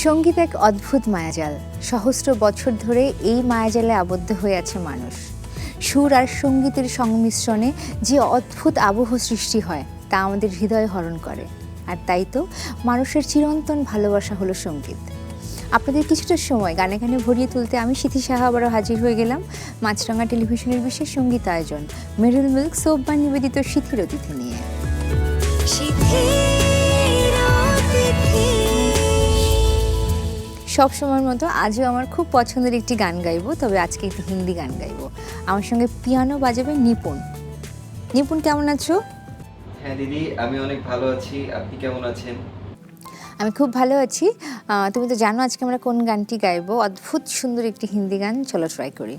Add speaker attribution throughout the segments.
Speaker 1: সঙ্গীত এক অদ্ভুত মায়াজাল। সহস্র বছর ধরে এই মায়াজালে আবদ্ধ হয়ে আছে মানুষ। সুর আর সঙ্গীতের সংমিশ্রণে যে অদ্ভুত আবহ সৃষ্টি হয় তা আমাদের হৃদয় হরণ করে। আর তাই তো মানুষের চিরন্তন ভালোবাসা হলো সঙ্গীত। আপনাদের কিছুটা সময় গানে গানে ভরিয়ে তুলতে আমি সিথি সাহা আবারও হাজির হয়ে গেলাম মাছরাঙা টেলিভিশনের বিশেষ সঙ্গীত আয়োজন মেরিল মিল্ক সোপ বা নিবেদিত শিথির অতিথি নিয়ে। সব সময়ের মতো আজও আমার খুব পছন্দের একটি গান গাইবো, তবে আজকে একটি হিন্দি গান গাইবো। আমার সঙ্গে পিয়ানো বাজাবে নিপুণ। নিপুণ, কেমন আছো?
Speaker 2: হ্যাঁ দিদি, আমি অনেক ভালো আছি। আপনি কেমন আছেন?
Speaker 1: আমি খুব ভালো আছি। তুমি তো জানো আজকে আমরা কোন গানটি গাইবো। অদ্ভুত সুন্দর একটি হিন্দি গান, চলো ট্রাই করি।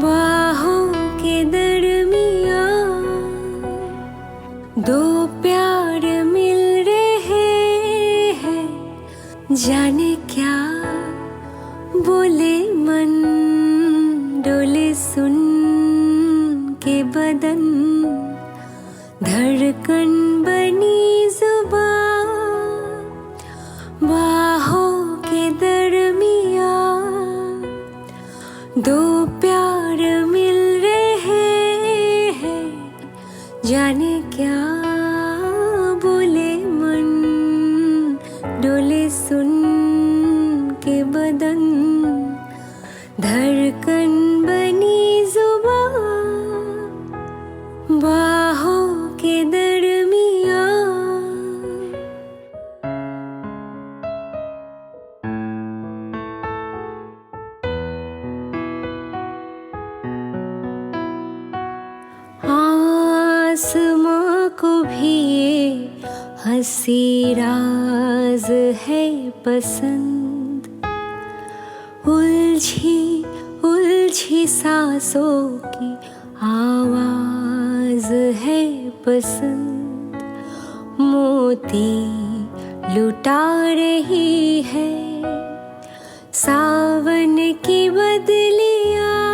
Speaker 3: बाहों के दरमिया दो प्यार मिल रहे हैं, जाने क्या बोले मन, डोले सुन के बदन, धड़कन बनी जुबान, बाहों के दरमिया दो प्यार मिल रहे हैं, जाने क्या बोले मन, डोले सुन के बदन, धड़कन बनी जुबान, बाहों के दरमिया। आसमां को भी ये हंसी राज है पसंद, उलझी उलझी सांसों की आवाज है पसंद, मोती लुटा रही है सावन की बदलियां,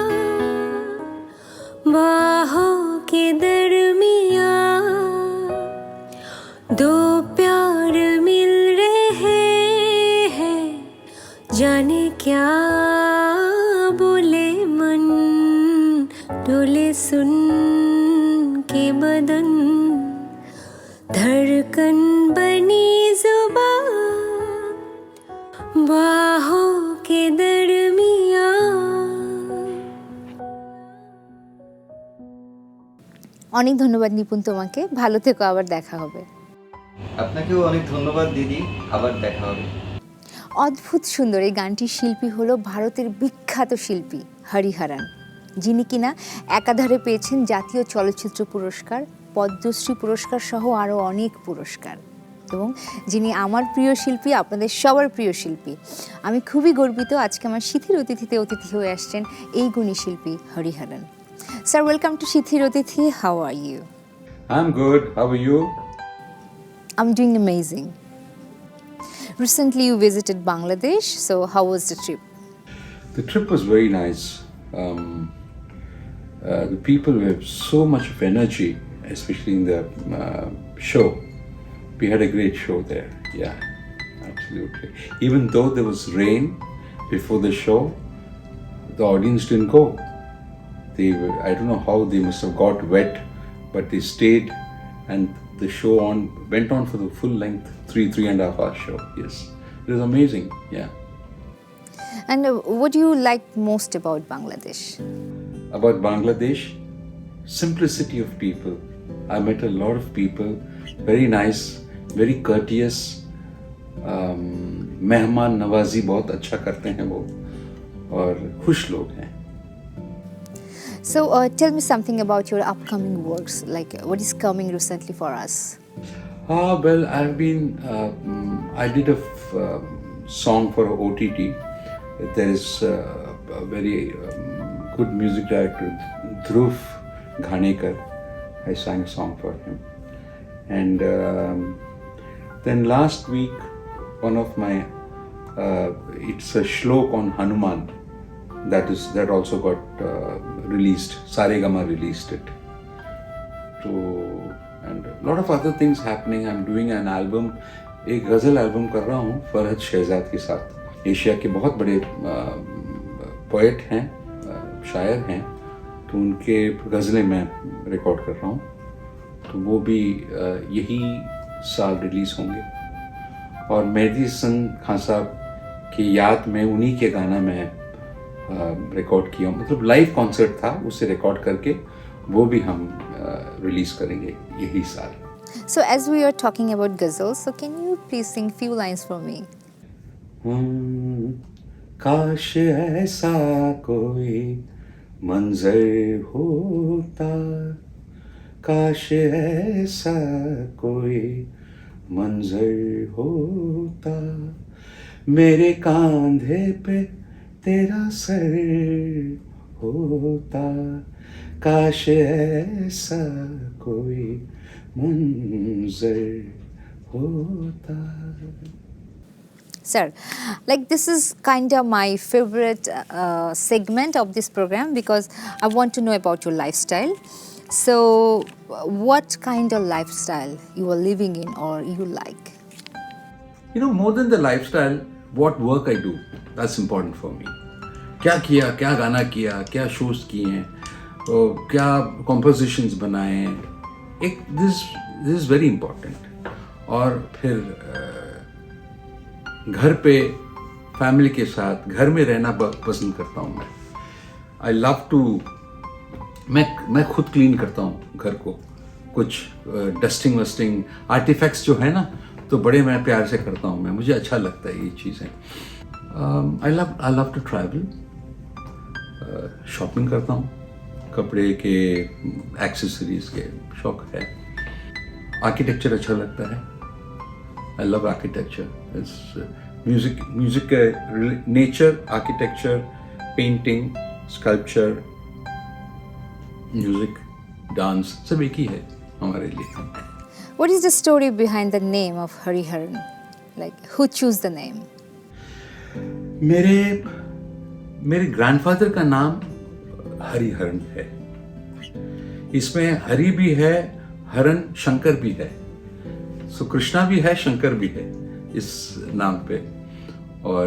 Speaker 3: बाहों के दरमिया दो प्यार मिल रहे हैं, जाने क्या बोले मन, डोले सुन के बदन, धड़कन बनी जुबान, बाहों के दरमिया।
Speaker 1: অনেক ধন্যবাদ নিপুণ তোমাকে। ভালো থেকো, আবার দেখা হবে।
Speaker 2: আপনাকেও অনেক ধন্যবাদ দিদি, আবার দেখা হবে।
Speaker 1: অদ্ভুত সুন্দর এই গানটির শিল্পী হলো ভারতের বিখ্যাত শিল্পী হরিহরন, যিনি কিনা একাধারে পেয়েছেন জাতীয় চলচ্চিত্র পুরস্কার, পদ্মশ্রী পুরস্কার সহ আরও অনেক পুরস্কার, এবং যিনি আমার প্রিয় শিল্পী, আপনাদের সবার প্রিয় শিল্পী। আমি খুবই গর্বিত আজকে আমার শিথির অতিথিতে অতিথি হয়ে আসছেন এই গুণী শিল্পী Hariharan. Sir, welcome to Shithir Otithi. How are you?
Speaker 4: I'm good. How are you?
Speaker 1: I'm doing amazing. Recently you visited Bangladesh, so how was the trip?
Speaker 4: The trip was very nice. The people have so much of energy, especially in the show. We had a great show there. Yeah, absolutely. Even though there was rain before the show, the audience didn't go. I don't know how they must have got wet, but they stayed, and the show went on for the full length, 3.5 hour show. Yes, it was amazing. Yeah.
Speaker 1: And what do you like most about Bangladesh?
Speaker 4: About Bangladesh, simplicity of people. I met a lot of people, very nice, very courteous. मेहमान नवाजी बहुत अच्छा करते हैं वो, और खुश लोग हैं.
Speaker 1: So tell me something about your upcoming works, like what is coming recently for us?
Speaker 4: Well, I did a song for OTT. There is a very good music director, Dhruv Ghanekar. I sang a song for him. And then last week, one of my, it's a shlok on Hanuman. that also got released. Saregama released it. So and a lot of other things happening. I'm doing an album, एक गज़ल album कर रहा हूँ फरहद शहजाद के साथ. Asia के बहुत बड़े poet हैं, शायर हैं, तो उनके गज़लें मैं रिकॉर्ड कर रहा हूँ. तो वो भी यही साल रिलीज़ होंगे. और मेहदी हसन खान साहब की याद में उन्हीं के गाना मैं रिकॉर्ड किया, मतलब लाइव कॉन्सर्ट था, उसे रिकॉर्ड करके वो भी हम रिलीज़ करेंगे यही साल.
Speaker 1: So as we are talking about ghazals, so can you please sing few lines for me?
Speaker 4: काश ऐसा कोई मंजर होता, काश ऐसा कोई मंजर होता, मेरे कांधे पे तेरा सर होता, काश ऐसा कोई मंजर होता.
Speaker 1: Sir, like this is kind of my favorite segment of this program because I want to know about your lifestyle. So, what kind of lifestyle you are living in or you like?
Speaker 4: You know, more than the lifestyle, what work I do, that's important for me. क्या किया, क्या गाना किया, क्या shows किए हैं, क्या compositions बनाए हैं, एक this is very important. और फिर घर पे फैमिली के साथ घर में रहना पसंद करता हूँ मैं. आई लव टू, मैं खुद क्लीन करता हूँ घर को, कुछ डस्टिंग वस्टिंग आर्टिफैक्ट्स जो है ना, तो बड़े मैं प्यार से करता हूँ मैं, मुझे अच्छा लगता है ये चीज़ें. I love to travel, shopping करता हूँ, कपड़े के एक्सेसरीज के शौक है. आर्किटेक्चर अच्छा लगता है. I love architecture. It's music, nature, architecture, painting, sculpture, music, dance, सब एक ही है हमारे लिए.
Speaker 1: What is the story behind the name of Haran? Like, who chose the name?
Speaker 4: मेरे ग्रैंडफादर का नाम हरिहरन है. इसमें हरि भी है, हरन शंकर भी है. सो कृष्णा भी है, शंकर भी है इस नाम पे. और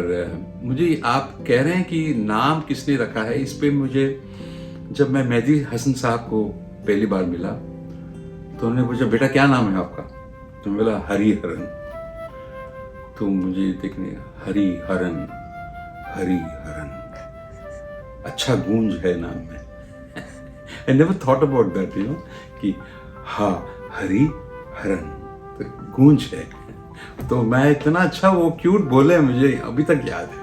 Speaker 4: मुझे आप कह रहे हैं कि नाम किसने रखा है, इस पे मुझे जब मैं मेहदी हसन साहब को पहली बार मिला तो उन्होंने पूछा, बेटा क्या नाम है आपका? तो मैं बोला हरिहरन. तो मुझे देखने हरिहरन, अच्छा गूंज है नाम में. I never thought about that, you know, कि हाँ हरिहरन गूंज है. तो मैं इतना अच्छा वो क्यूट बोले, मुझे अभी तक याद है.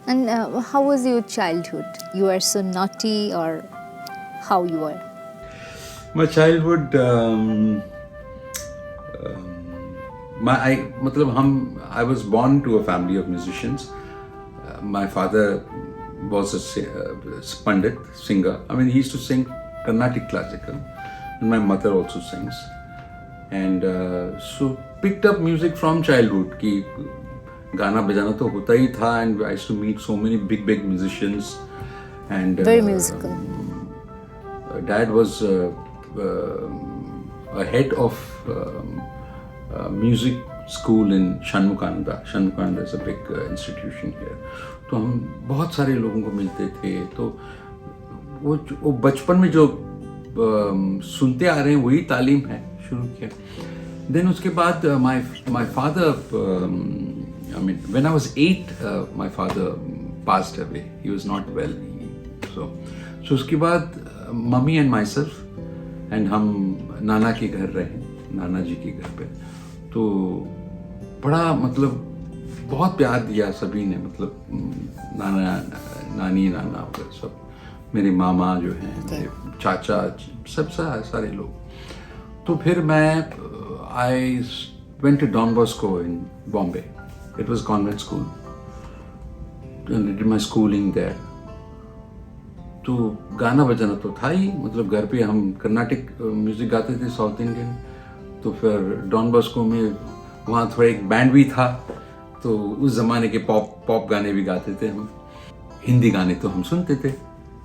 Speaker 1: And how was your childhood? You were so naughty or how you were?
Speaker 4: My childhood, I was born to a family of musicians. My father was a pandit, singer. I mean, he used to sing Carnatic classical, and my mother also sings. And so picked up music from childhood. कि गाना बजाना तो होता ही था, and I used to meet so many big musicians. And
Speaker 1: very musical.
Speaker 4: Dad was a head of music school in Shanmukananda. Shanmukananda is a big institution here. तो हम बहुत सारे लोगों को मिलते थे. तो वो बचपन में जो सुनते आ रहे हैं वही तालीम है, शुरू किया. देन उसके बाद my father, I mean when I was 8, my father passed away. He was not well. So उसके बाद mummy and my self and हम नाना के घर रहे, नाना जी के घर पे. तो बड़ा मतलब बहुत प्यार दिया सभी ने, मतलब नाना नानी नाना वगैरह सब, मेरे मामा जो हैं, मेरे चाचा, सब सारे लोग. तो फिर मैं I went to Don Bosco in Bombay. It was convent school. And I did my schooling there. तो गाना बजाना तो था ही, मतलब घर पे हम कर्नाटिक म्यूजिक गाते थे, साउथ इंडियन. तो फिर डॉन बॉस्को में वहाँ थोड़ा एक बैंड भी था, तो उस ज़माने के पॉप गाने भी गाते थे हम. हिंदी गाने तो हम सुनते थे,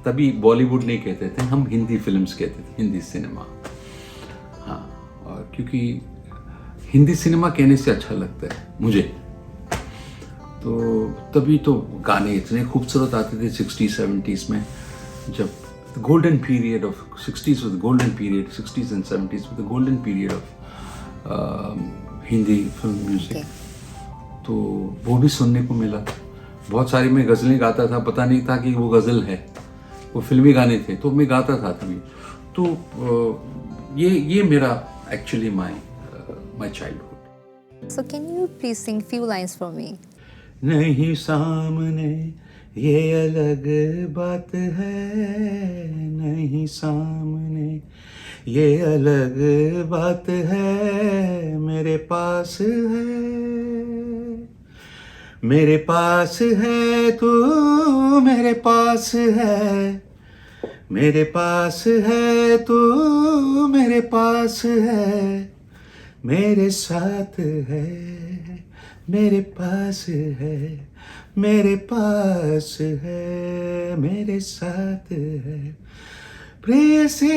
Speaker 4: तभी बॉलीवुड नहीं कहते थे, हम हिंदी फिल्म्स कहते थे, हिंदी सिनेमा। हाँ, और क्योंकि हिंदी सिनेमा कहने से अच्छा लगता है मुझे, तो तभी तो गाने इतने खूबसूरत आते थे 60s 70s में, जब golden period of 60s was the golden period, 60s and 70s was the golden period of Hindi film music. तो वो भी सुनने को मिला। बहुत सारी मैं गज़लें गाता था, पता नहीं था कि वो गज़ल है, वो फिल्मी गाने थे, तो मैं गाता था तभी। तो ये मेरा actually my childhood.
Speaker 1: So can you please sing few lines for me?
Speaker 4: नहीं सामने ये अलग बात है, नहीं सामने ये अलग बात है, मेरे पास है, मेरे पास है तू, मेरे पास है, मेरे पास है तू, मेरे पास है, मेरे साथ है, मेरे पास है, मेरे पास है, मेरे साथ है, प्रेयसी।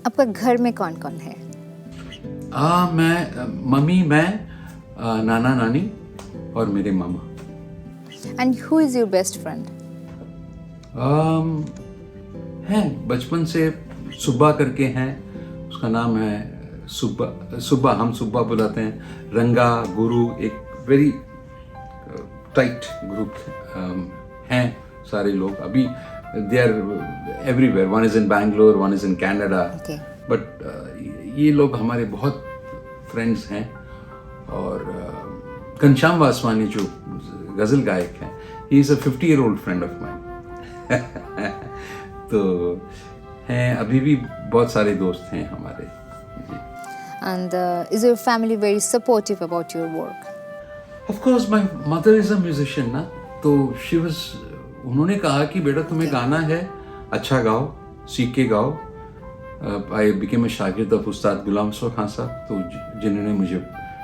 Speaker 1: आपका घर में कौन कौन है?
Speaker 4: मैं, मम्मी, मैं, नाना नानी और मेरे मामा।
Speaker 1: And who is your best friend?
Speaker 4: हैं बचपन से सुब्बा करके हैं, उसका नाम है सुब्बा, हम सुब्बा बुलाते हैं। रंगा, गुरु, एक वेरी टाइट ग्रुप हैं सारे लोग। अभी they are everywhere, one is in Bangalore, one is in Canada, but ये लोग हमारे बहुत फ्रेंड्स हैं। और घनश्याम वासवानी जो गज़ल गायक हैं, he is a 50-year-old friend of mine. तो हैं, अभी भी बहुत सारे दोस्त हैं हमारे।
Speaker 1: And is your family very supportive about your work?
Speaker 4: Of course, my mother is a musician ना, तो she was, उन्होंने कहा कि बेटा तुम्हें गाना है, अच्छा गाओ, सीख के गाओ। I became a शागिर्द ऑफ उस्ताद गुलाम खान साहब, तो जिन्होंने मुझे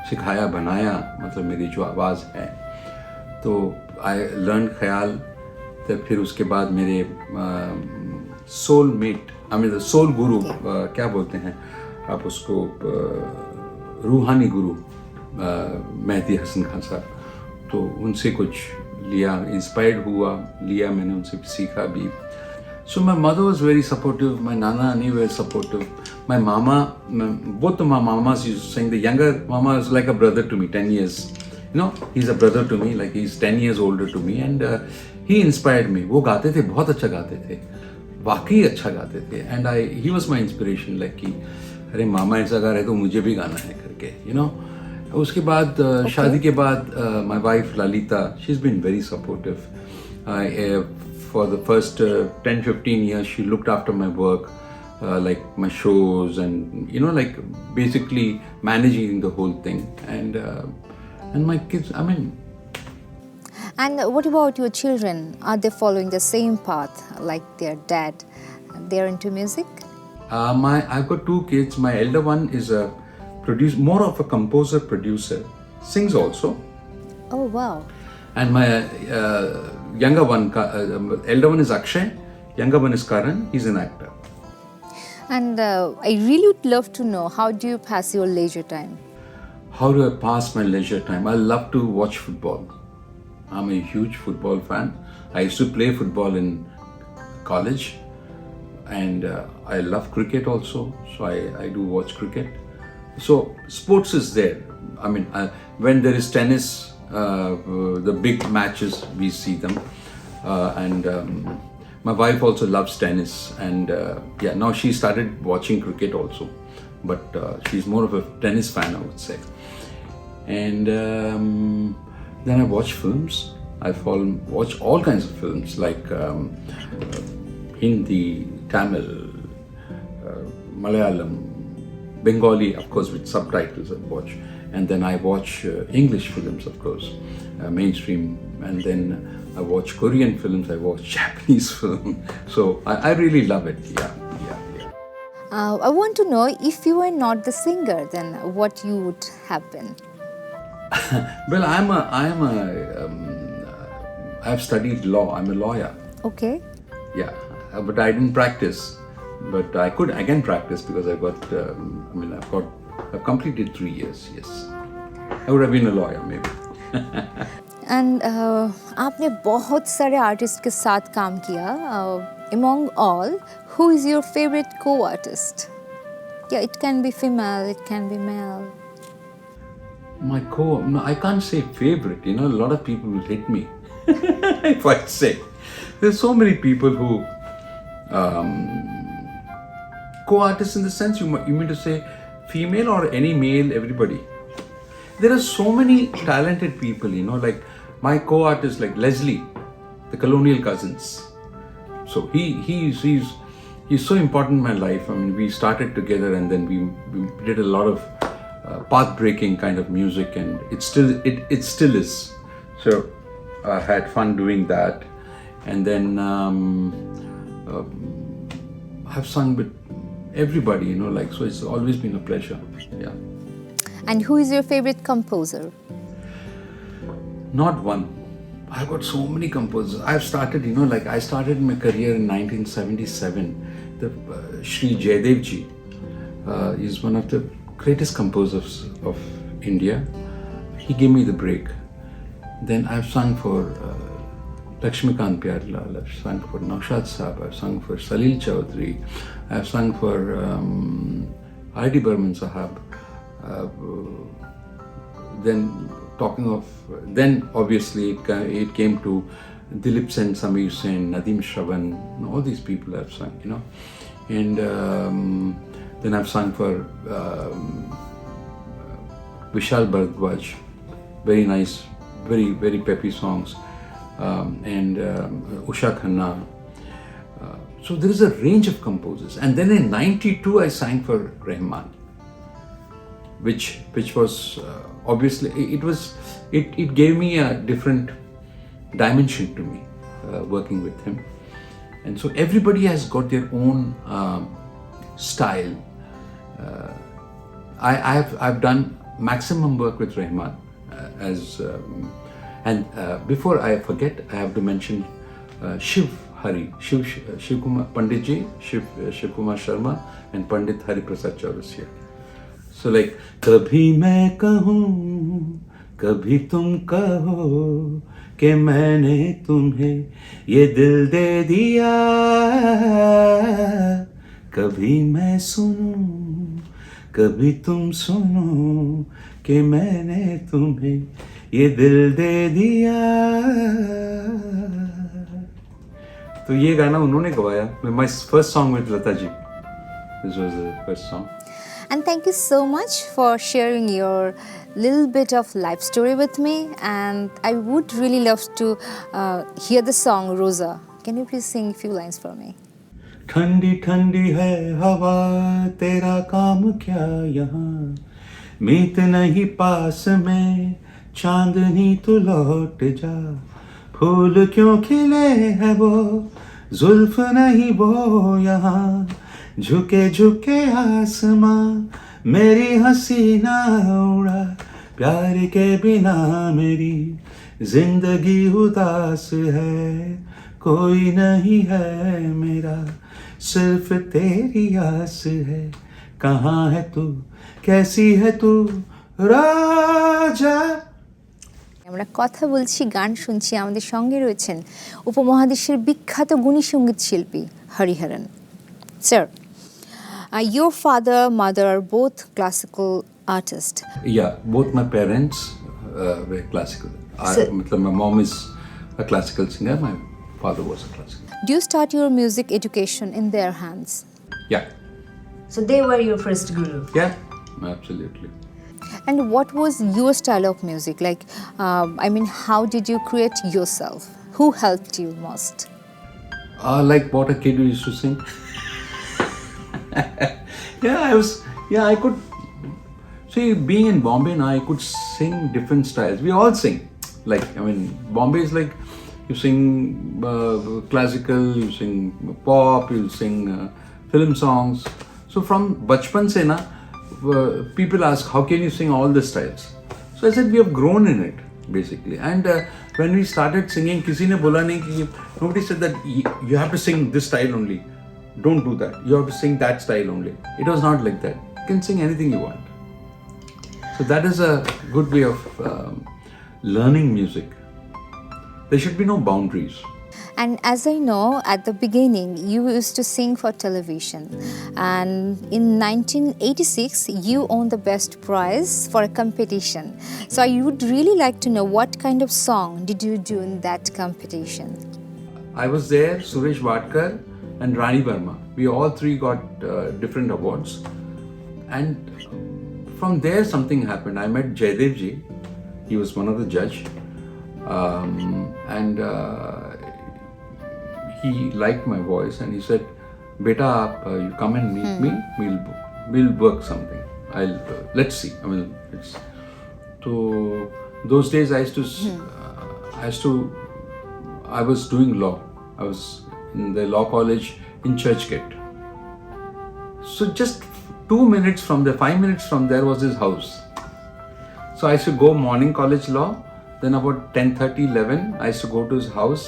Speaker 4: सिखाया, बनाया, मतलब मेरी जो आवाज़ है। तो I learned ख्याल। तो फिर उसके बाद मेरे सोल मेट, सोल गुरु, क्या बोलते हैं आप उसको, रूहानी गुरु मेहदी हसन खान साहब, तो उनसे कुछ लिया, इंस्पायर्ड हुआ, लिया मैंने, उनसे सीखा भी। So my mother was very supportive, my nana नी very supportive, my mama, both my mamas used to sing. The younger mama is like a brother to me, 10 years, you know, he's a brother to me, like he's 10 years older to me, and he inspired me. वो गाते थे, बहुत अच्छा गाते थे, वाकई अच्छा गाते थे, and he was my inspiration, like कि अरे मामा ऐसा गा रहे तो मुझे भी गाना है करके, you know. उसके बाद शादी के बाद my wife Lalita, she's been very supportive. For the first 10-15 years she looked after my work, like my shows, and you know, like basically managing the whole thing, and my kids, I mean.
Speaker 1: And what about your children? Are they following the same path like their dad? They're into music?
Speaker 4: I've got two kids. My elder one is a more of a composer, producer, sings also.
Speaker 1: Oh wow.
Speaker 4: And my younger one, elder one is Akshay, younger one is Karan, he's an actor.
Speaker 1: And I really would love to know, how do you pass your leisure time?
Speaker 4: How do I pass my leisure time? I love to watch football. I'm a huge football fan. I used to play football in college, and I love cricket also, so I do watch cricket. So sports is there. I mean, when there is tennis, the big matches, we see them, and my wife also loves tennis, and yeah, now she started watching cricket also, but she's more of a tennis fan, I would say. And then I watch films. I watch all kinds of films, like Hindi, Tamil, Malayalam, Bengali, of course, with subtitles I watch. And then I watch English films, of course, mainstream. And then I watch Korean films, I watch Japanese film. So I really love it, yeah.
Speaker 1: I want to know, if you were not the singer, then what you would have been?
Speaker 4: Well, I've studied law. I'm a lawyer.
Speaker 1: Okay.
Speaker 4: Yeah, but I didn't practice. But I can practice because I've completed 3 years. Yes, I would have been a lawyer maybe.
Speaker 1: And आपने बहुत सारे artist के साथ काम किया. Among all, who is your favorite co-artist? Yeah, it can be female, it can be male.
Speaker 4: No, I can't say favorite. A lot of people will hate me if I say. There's so many people who co-artists in the sense you mean to say female or any male, everybody. There are so many talented people, like my co-artist, like Leslie, the Colonial Cousins. So he's so important in my life. I mean, we started together and then we did a lot of path-breaking kind of music, and it still is. So I had fun doing that, and then I've sung with everybody, so it's always been a pleasure. Yeah.
Speaker 1: And who is your favorite composer?
Speaker 4: Not one. I've got so many composers. I've started, I started my career in 1977. The Shri Jaidev ji is one of the greatest composers of India. He gave me the break. Then I've sung for Lakshmikant Pyarlal, I've sung for Naushad Saab, I've sung for Salil Chaudhary, I've sung for I.D. Burman Sahab. Then obviously it came to Dilip Sen, Sameer Sen, Nadeem Shravan, all these people I've sung, and then I've sung for Vishal Bharadwaj, very nice, very, very peppy songs, and Usha Khanna. So there is a range of composers. And then in 92 I sang for Rahman, which was obviously it gave me a different dimension to me working with him. And so everybody has got their own style. I've done maximum work with Rahman before I forget, I have to mention Shiv Kumar Pandit ji, Shiv Kumar Sharma, and Pandit Hari Prasad Chaurasia. So like, कभी मैं कहूँ, कभी तुम कहो कि मैंने तुम्हें ये दिल दे दिया, कभी मैं सुनूं, कभी तुम सुनो कि मैंने तुम्हें ये दिल दे दिया. तो ये गाना उन्होंने गवाया. My first song with Lata ji. This was the first song.
Speaker 1: And thank you so much for sharing your little bit of life story with me. And I would really love to hear the song Rosa. Can you please sing a few lines for me?
Speaker 4: ठंडी ठंडी है हवा, तेरा काम क्या यहाँ, मीत नहीं पास में, चांदनी तू लौट जा, फूल क्यों खिले है वो, जुल्फ नहीं वो यहाँ, झुके झुके आसमां, मेरी हसीना उड़ा, प्यार के बिना मेरी जिंदगी उदास है, कोई नहीं है मेरा, सिर्फ तेरी आस है, कहाँ है तू, कैसी है तू राजा.
Speaker 1: আমরা কথা বলছি, গান শুনছি, আমাদের সঙ্গে রয়েছেন উপমহাদেশের বিখ্যাত গুণী সঙ্গীত শিল্পী Hariharan. Sir, your father, mother are both classical artists.
Speaker 4: Yeah, both my parents were classical. My mom is a classical singer, my father was a classical.
Speaker 1: Do you start your music education in their hands?
Speaker 4: Yeah.
Speaker 5: So they were your first guru?
Speaker 4: Yeah, absolutely.
Speaker 1: And what was your style of music? Like, how did you create yourself? Who helped you most?
Speaker 4: Like what a kid used to sing. I could see, being in Bombay now, I could sing different styles. We all sing. Bombay is like, you sing classical, you sing pop, you sing film songs. So from bachpan se na, people ask, how can you sing all the styles? So I said, we have grown in it, basically. And when we started singing, kisi ne bola nahi ki, nobody said that you have to sing this style only. Don't do that. You have to sing that style only. It was not like that. You can sing anything you want. So that is a good way of learning music. There should be no boundaries.
Speaker 1: And as I know, at the beginning, you used to sing for television. And in 1986, you won the best prize for a competition. So I would really like to know what kind of song did you do in that competition?
Speaker 4: I was there, Suresh Vadkar and Rani Verma. We all three got different awards. And from there something happened. I met Jaidev ji. He was one of the judge. He liked my voice and he said, "Beta, you come and meet me. We'll work something. Let's see." I mean, so those days I was doing law. I was in the law college in Churchgate. So just 2 minutes from there, 5 minutes from there was his house. So I used to go morning college law. Then about 10:30, 11, I used to go to his house,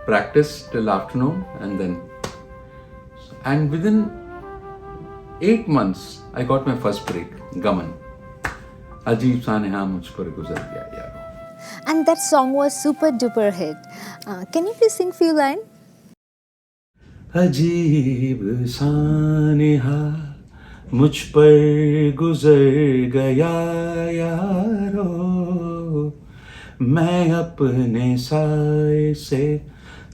Speaker 4: practice till afternoon, and within 8 months, I got my first break, Gaman. Ajeeb sa neha mujh par guzar gaya yaro.
Speaker 1: And that song was super duper hit. Can you please sing few lines?
Speaker 4: अजीब सा नेहा मुझ पर गुजर गया यारो, मैं अपने साए से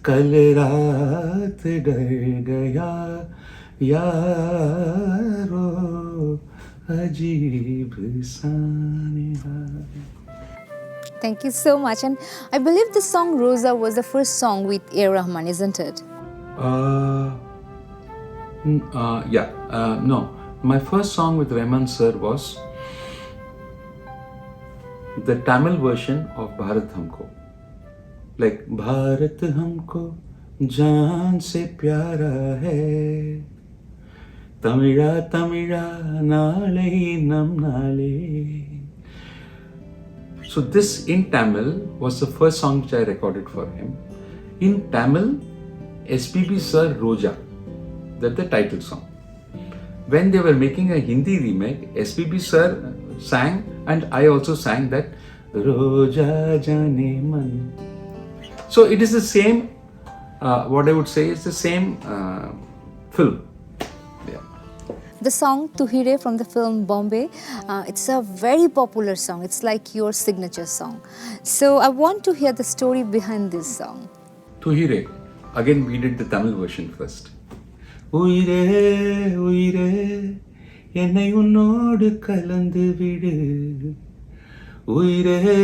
Speaker 4: कल रात डर गया यारो, अजीब सा Neha.
Speaker 1: Thank you so much. And I believe the song Rosa was the first song with Rahman, isn't it?
Speaker 4: No. My first song with Rahman sir was the Tamil version of Bharat Humko. Like, Bharat Humko jaan se pyara hai, Tamira Tamira nale nam nale. So this in Tamil was the first song which I recorded for him. In Tamil, SPB Sir Roja, that's the title song. When they were making a Hindi remake, SPB Sir sang and I also sang that Roja Jane Man. So it is the same, what I would say is the same film. Yeah.
Speaker 1: The song Tuhire from the film Bombay, it's a very popular song. It's like your signature song. So I want to hear the story behind this song.
Speaker 4: Tuhire, again we did the Tamil version first. Uire, uire, என்னை உன்னோடு கலந்து விடு. உயிரே,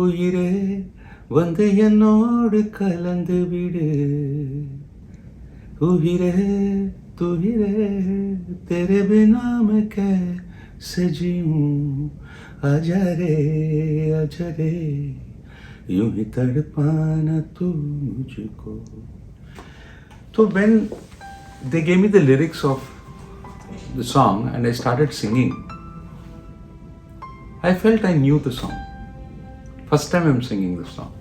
Speaker 4: உயிரே, வந்து என்னோடு கலந்து விடு. உயிரே, तुहिरे, तेरे बिना मैं कैसे जीऊं. आजा रे, यूं ही तड़पाना तू मुझको. So when they gave me the lyrics of the song and I started singing, I felt I knew the song. First time I'm singing the song.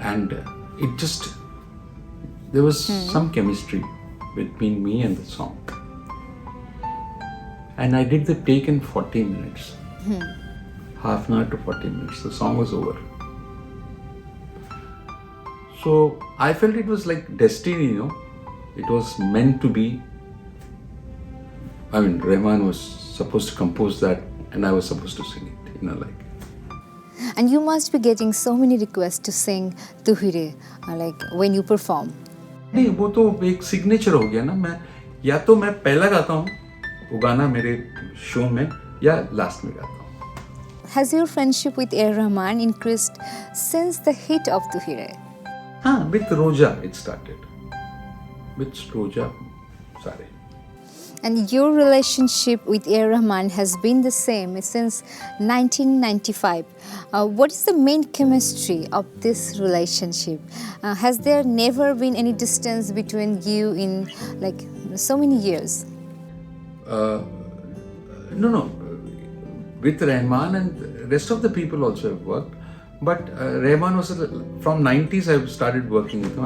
Speaker 4: And it just, there was some chemistry between me and the song. And I did the take in 40 minutes. Half an hour to 40 minutes. The song was over. So I felt it was like destiny, you know. It was meant to be. I mean, Rahman was supposed to compose that and I was supposed to sing it, you know, like.
Speaker 1: And you must be getting so many requests to sing Tuhire, like when you perform.
Speaker 4: नहीं, वो तो एक signature हो गया ना. मैं या तो मैं पहला गाता हूँ वो गाना मेरे शो में या लास्ट में गाता हूँ.
Speaker 1: Has your friendship with Rahman increased since the hit of Tuhire?
Speaker 4: हाँ, with Roja it started. With Roja, sorry.
Speaker 1: And your relationship with A. Rahman has been the same since 1995. What is the main chemistry of this relationship? Has there never been any distance between you in like so many years?
Speaker 4: No. With Rahman and rest of the people also have worked. But Rahman was from 90s. I've started working with him.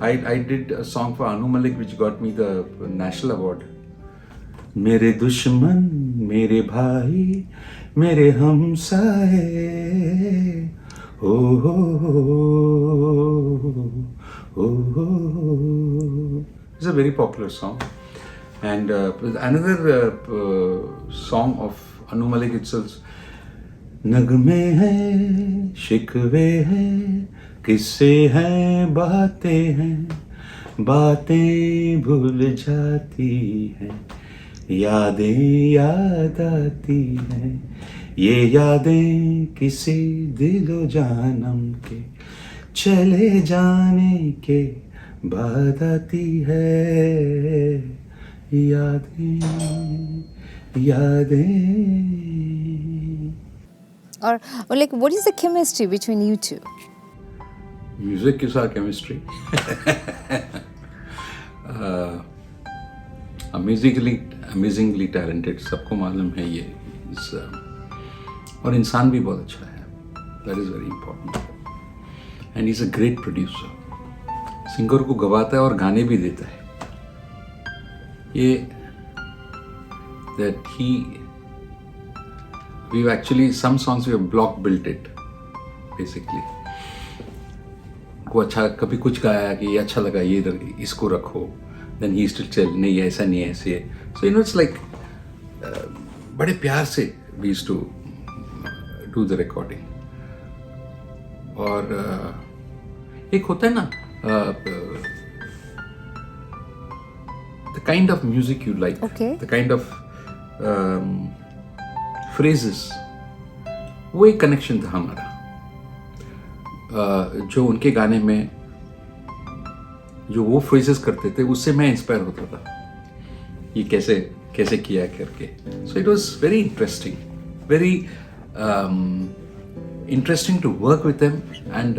Speaker 4: I did a song for Anu Malik which got me the national award. मेरे दुश्मन मेरे भाई मेरे हमसाए हो It's a very popular song. And another song of Anu Malik itself. नगमे हैं शिकवे हैं किस्से हैं बातें भूल जाती हैं यादें याद आती हैं ये यादें किसी दिलो जानम के चले जाने के बाद आती है यादें
Speaker 1: Or like, what is the chemistry between you two?
Speaker 4: Music is our chemistry. Amazingly talented. सबको मालूम है ये. और इंसान भी बहुत अच्छा है. That is very important. And he's a great producer. Singer को गवाता है और गाने भी देता है. ये that we've actually some songs we have block built it basically. को अच्छा कभी कुछ गाया कि ये अच्छा लगा ये इधर इसको रखो then he used to tell नहीं ऐसा नहीं है ऐसे है. So it's like बड़े प्यार से we used to do the recording. और एक होता है ना the kind of music you like,
Speaker 1: okay.
Speaker 4: the kind of phrases, वो एक कनेक्शन था हमारा जो उनके गाने में जो वो phrases करते थे उससे मैं इंस्पायर होता था ये कैसे किया करके. So it was very interesting, very interesting to work with them and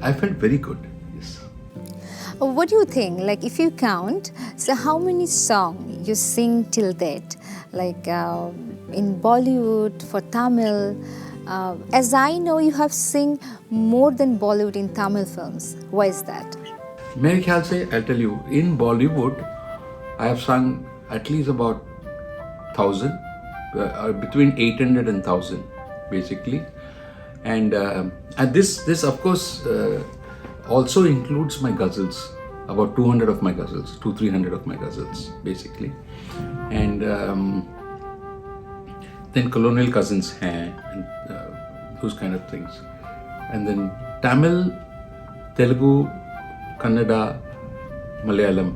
Speaker 4: I felt very good. Yes.
Speaker 1: What do you think? Like, if you count, so how many songs you sing till date? Like in Bollywood, for Tamil. As I know, you have sing more than Bollywood in Tamil films. Why is that?
Speaker 4: मेरे ख्याल से I'll tell you, in Bollywood, I have sung at least about 1,000, between 800 and 1,000, basically. And this of course also includes my ghazals, about 200 of my ghazals, 200-300 of my ghazals, basically. And then colonial cousins hain, and those kind of things. And then Tamil, Telugu, Kannada, Malayalam,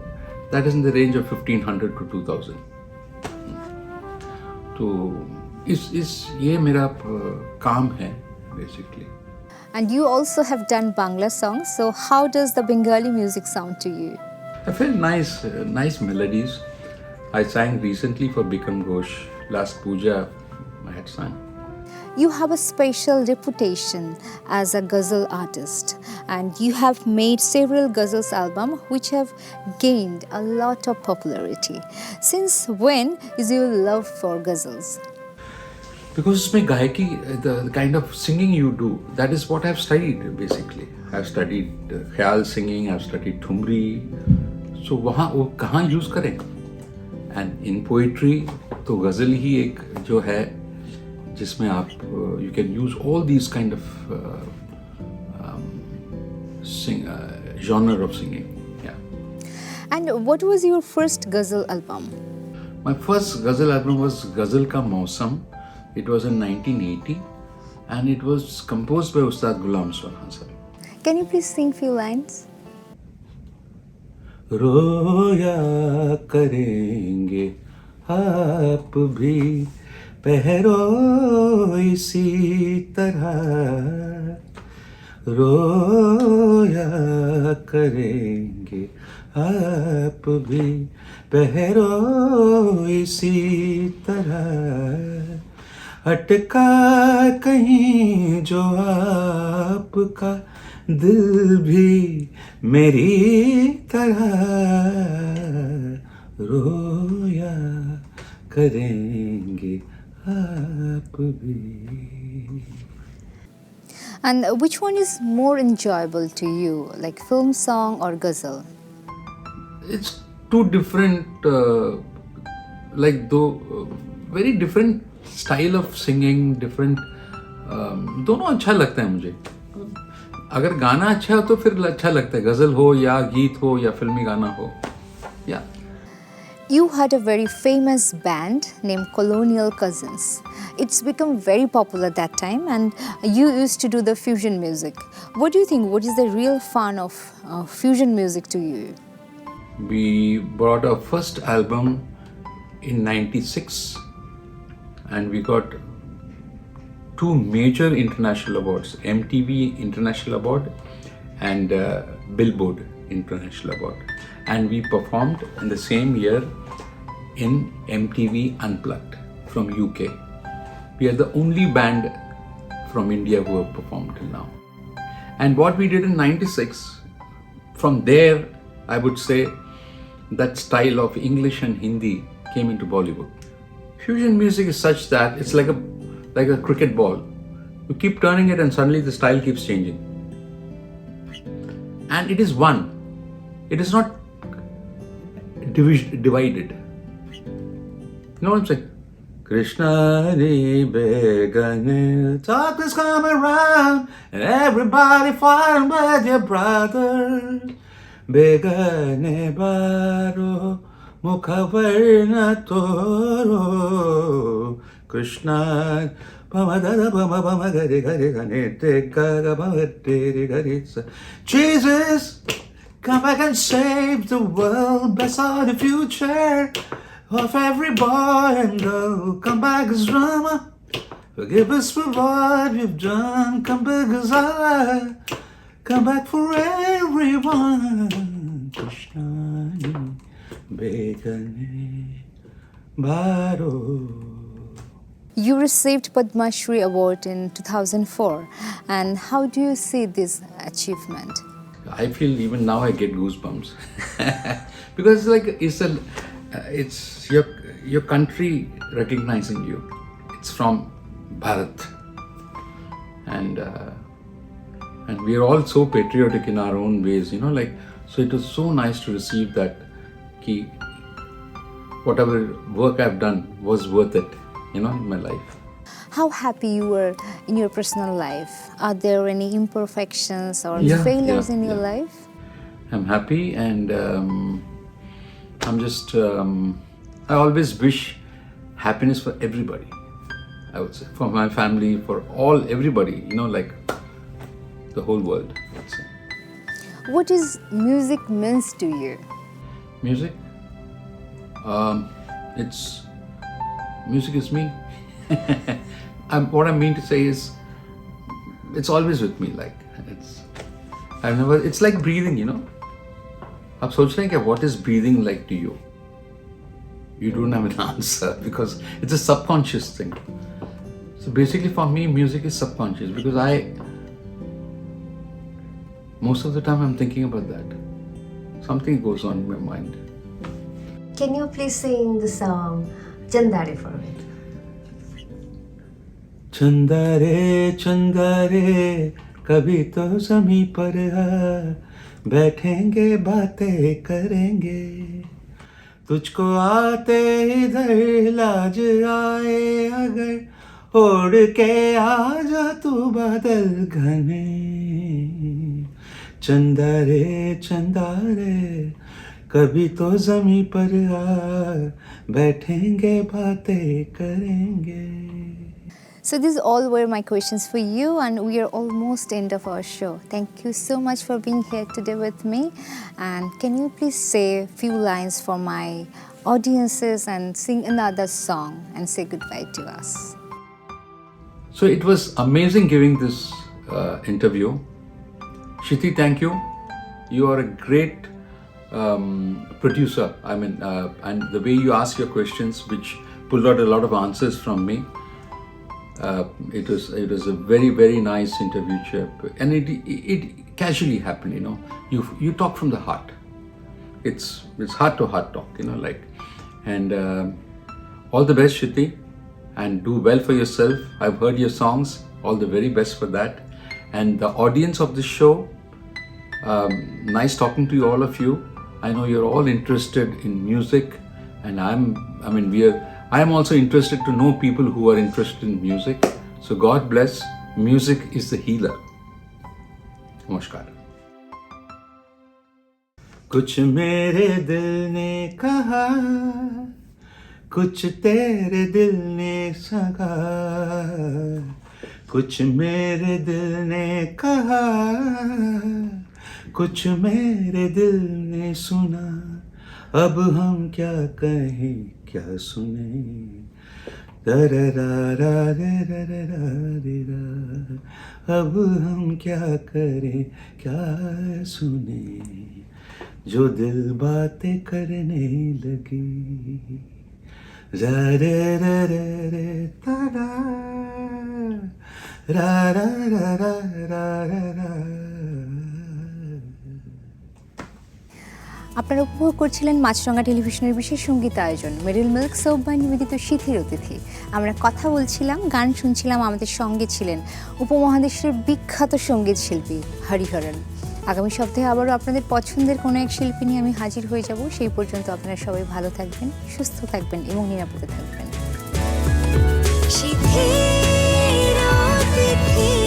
Speaker 4: that is in the range of 1,500 to 2,000. So, ये मेरा काम है, basically.
Speaker 1: And you also have done Bangla songs. So how does the Bengali music sound to you?
Speaker 4: I felt nice melodies. I sang recently for Bikram Ghosh. Last puja I had sung.
Speaker 1: You have a special reputation as a ghazal artist, and you have made several ghazals albums which have gained a lot of popularity. Since when is your love for ghazals?
Speaker 4: Because उसमें गायकी, the kind of singing you do, that is what I've studied basically. I've studied ख्याल singing, I've studied thumri. So वहाँ वो कहाँ use करें? And in poetry, तो गज़ल ही एक जो है जिसमें आप you can use all these kind of genre of singing. Yeah.
Speaker 1: And what was your first ghazal album?
Speaker 4: My first ghazal album was Ghazal Ka Mausam. It was in 1980 and it was composed by Ustad Ghulam Swarhan sir.
Speaker 1: Can you please sing few lines?
Speaker 4: रोया करेंगे आप भी पहरो इसी तरह रोया करेंगे आप भी बहरो इसी तरह अटका कहीं जो आपका दिल भी मेरी तरह रोया करेंगे आप भी.
Speaker 1: And which one is more enjoyable to you, like film song or ghazal?
Speaker 4: It's two different, very different style of singing, different. दोनों अच्छा लगता है मुझे. अगर गाना अच्छा हो तो फिर अच्छा लगता है, गजल हो या गीत हो या फिल्मी गाना हो. Yeah.
Speaker 1: You had a very famous band named Colonial Cousins. It's become very popular that time, and you used to do the fusion music. What do you think? What is the real fun of fusion music to you?
Speaker 4: We brought our first album in '96, and we got 2 major international awards: MTV International Award and Billboard International Award. And we performed in the same year in MTV Unplugged from UK. We are the only band from India who have performed till now. And what we did in '96, from there, I would say that style of English and Hindi came into Bollywood. Fusion music is such that it's like a cricket ball. You keep turning it and suddenly the style keeps changing. And it is one. It is not divided. You know what I'm saying? Krishna Ni Begane, darkness come around, and everybody fighting with your brother. Begane baro, mukhavarna toro, Krishna. Jesus, come back and save the world, bless all the future of every boy and girl. Come back as Rama, forgive us for what we've done. Come back as Allah, come back for everyone. Krishna Begane Baro.
Speaker 1: You received Padma Shri Award in 2004, and how do you see this achievement?
Speaker 4: I feel even now I get goosebumps because it's your country recognizing you. It's from Bharat, and we are all so patriotic in our own ways, so it was so nice to receive that ki whatever work I've done was worth it, in my life.
Speaker 1: How happy you were in your personal life? Are there any imperfections or
Speaker 4: Yeah,
Speaker 1: failures
Speaker 4: yeah,
Speaker 1: in your
Speaker 4: yeah.
Speaker 1: life?
Speaker 4: I'm happy, and I'm just I always wish happiness for everybody. I would say for my family, for everybody, the whole world, I would say.
Speaker 1: What is music means to you?
Speaker 4: Music, music is me. What I mean to say is, it's always with me. It's like breathing, आप सोच रहे हैं क्या what is breathing like to you? You don't have an answer because it's a subconscious thing. So basically for me, music is subconscious because most of the time I'm thinking about that. Something goes on in my mind.
Speaker 5: Can you please sing the song Chandare for me?
Speaker 4: चंदा रे कभी तो ज़मीं पर आ बैठेंगे बातें करेंगे तुझको आते इधर लाज आए अगर ओढ़ के आ जा तू बादल घने चंदा रे कभी तो ज़मीं पर आ बैठेंगे बातें करेंगे.
Speaker 1: So these all were my questions for you, and we are almost end of our show. Thank you so much for being here today with me. And can you please say a few lines for my audiences and sing another song and say goodbye to us?
Speaker 4: So it was amazing giving this interview. Shithir, thank you. You are a great producer. I mean, and the way you ask your questions, which pulled out a lot of answers from me. It was a very, very nice interview, Chip. And it casually happened, you know. You talk from the heart. It's heart to heart talk, you know, like. And all the best, Shithir, and do well for yourself. I've heard your songs. All the very best for that. And the audience of this show, nice talking to you, all of you. I know you're all interested in music, and I am also interested to know people who are interested in music. So God bless. Music is the healer. Namaskar. कुछ मेरे दिल ने कहा, कुछ तेरे दिल ने सगा, कुछ मेरे दिल ने कहा, कुछ मेरे दिल ने सुना, अब हम क्या कहें क्या सुने, दररारारारारारा, अब हम क्या करें क्या सुने, जो दिल बातें करने लगी, रा रे रे रे रे तारा, रा रा रा रा रा रा।
Speaker 1: আপনারা উপভোগ করছিলেন মাছরাঙা টেলিভিশনের বিশেষ সঙ্গীত আয়োজন মেরিল মিল্ক সোপ বাই নিবেদিত শিথির অতিথি। আমরা কথা বলছিলাম, গান শুনছিলাম, আমাদের সঙ্গে ছিলেন উপমহাদেশের বিখ্যাত সঙ্গীত শিল্পী হরিহরন। আগামী সপ্তাহে আবারও আপনাদের পছন্দের কোনো এক শিল্পী নিয়ে আমি হাজির হয়ে যাব। সেই পর্যন্ত আপনারা সবাই ভালো থাকবেন, সুস্থ থাকবেন এবং নিরাপদে থাকবেন।
Speaker 3: শিথির অতিথি।